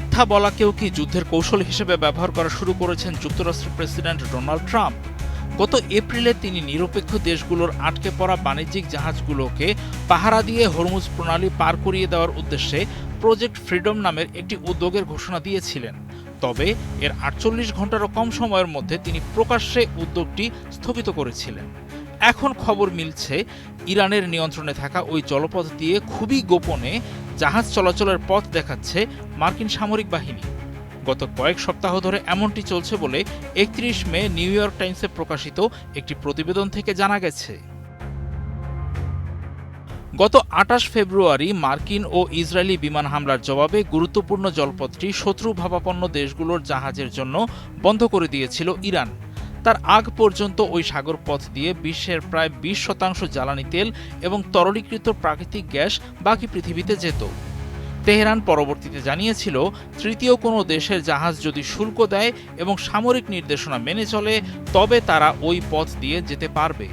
মিথ্যা বলাকেও কি যুদ্ধের কৌশল হিসেবে ব্যবহার করা শুরু করেছেন যুক্তরাষ্ট্রের প্রেসিডেন্ট ডোনাল্ড ট্রাম্প? গত এপ্রিলে তিনি নিরপেক্ষ দেশগুলোর আটকে পড়া বাণিজ্যিক জাহাজগুলোকে পাহারা দিয়ে হরমুজ প্রণালী পার করিয়ে দেওয়ার উদ্দেশ্যে প্রজেক্ট ফ্রিডম নামের একটি উদ্যোগের ঘোষণা দিয়েছিলেন। তবে এর ৪৮ ঘন্টারও কম সময়ের মধ্যে তিনি প্রকাশ্যে উদ্যোগটি স্থগিত করেছিলেন। এখন খবর মিলছে, ইরানের নিয়ন্ত্রণে থাকা ওই জলপথ দিয়ে খুবই গোপনে জাহাজ চলাচলের পথ দেখাচ্ছে মার্কিন সামরিক বাহিনী। গত কয়েক সপ্তাহ ধরে এমনটি চলছে বলে ৩১ মে নিউ ইয়র্ক টাইমসে প্রকাশিত একটি প্রতিবেদন থেকে জানা গেছে। গত ২৮ ফেব্রুয়ারি মার্কিন ও ইসরায়েলি বিমান হামলার জবাবে গুরুত্বপূর্ণ জলপথটি শত্রু ভাবাপন্ন দেশগুলোর জাহাজের জন্য বন্ধ করে দিয়েছিল ইরান। তার আগ পর্যন্ত ওই সাগর পথ দিয়ে বিশ্বের প্রায় ২০% জ্বালানি তেল এবং তরলীকৃত প্রাকৃতিক গ্যাস বাকি পৃথিবীতে যেত। তেহরান পরবর্তীতে জানিয়েছিল, তৃতীয় কোনো দেশের জাহাজ যদি শুল্ক দেয় এবং সামরিক নির্দেশনা মেনে চলে, তবে তারা ওই পথ দিয়ে যেতে পারবে।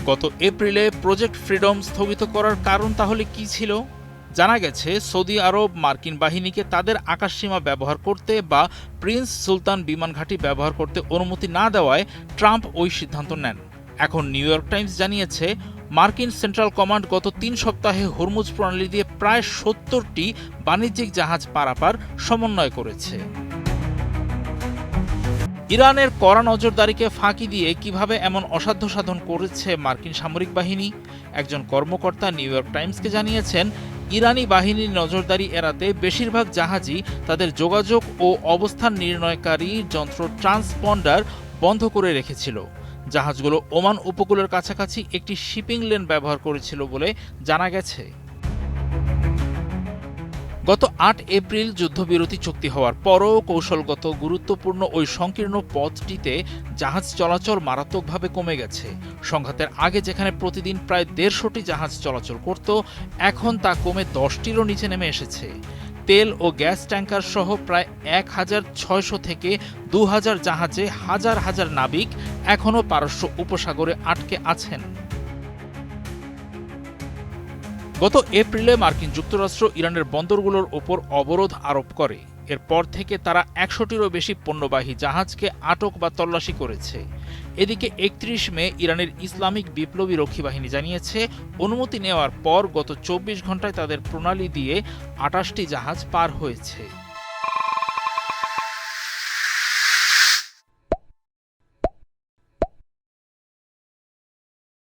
গত এপ্রিলে প্রজেক্ট ফ্রিডম স্থগিত করার কারণ তাহলে কি ছিল? জানা গেছে, সৌদি আরব মার্কিন বাহিনীকে তাদের আকাশসীমা ব্যবহার করতে বা প্রিন্স সুলতান বিমান ঘাঁটি ব্যবহার করতে অনুমতি না দেওয়ায় ট্রাম্প ওই সিদ্ধান্ত নেন। এখন নিউ ইয়র্ক টাইমস জানিয়েছে, মার্কিন সেন্ট্রাল কমান্ড গত ৩ সপ্তাহে হরমুজ প্রণালী দিয়ে প্রায় ৭০টি বাণিজ্যিক জাহাজ পারাপার সমন্বয় করেছে। ইরানের কড়া নজরদারিকে ফাঁকি দিয়ে কিভাবে এমন অসাধ্য সাধন করেছে মার্কিন সামরিক বাহিনী? একজন কর্মকর্তা নিউ ইয়র্ক টাইমসকে জানিয়েছেন, ইরানি বাহিনীর নজরদারি এড়াতে বেশিরভাগ জাহাজই তাদের যোগাযোগ ও অবস্থান নির্ণয়কারী যন্ত্র ট্রান্সপন্ডার বন্ধ করে রেখেছিল। জাহাজগুলো ওমান উপকূলের কাছাকাছি একটি শিপিং লেন ব্যবহার করেছিল বলে জানা গেছে। গত ৮ এপ্রিল যুদ্ধবিরতি চুক্তি হওয়ার পরও কৌশলগত গুরুত্বপূর্ণ ওই সংকীর্ণ পথটিতে জাহাজ চলাচল মারাত্মকভাবে কমে গেছে। সংঘাতের আগে যেখানে প্রতিদিন প্রায় ১৫০টি জাহাজ চলাচল করত, এখন তা কমে ১০টিরও নিচে নেমে এসেছে। তেল ও গ্যাস ট্যাঙ্কার সহ প্রায় ১৬০০ থেকে ২০০০ জাহাজে হাজার হাজার নাবিক এখনও পারস্য উপসাগরে আটকে আছেন। গত এপ্রিলে মার্কিন যুক্তরাষ্ট্র ইরানের বন্দরগুলোর ওপর অবরোধ আরোপ করে। এরপর থেকে তারা ১০০টিরও বেশি পণ্যবাহী জাহাজকে আটক বা তল্লাশি করেছে। এদিকে ৩১ মে ইরানের ইসলামিক বিপ্লবী রক্ষী বাহিনী জানিয়েছে, অনুমতি নেওয়ার পর গত ২৪ ঘন্টায় তাদের প্রণালী দিয়ে ২৮টি জাহাজ পার হয়েছে।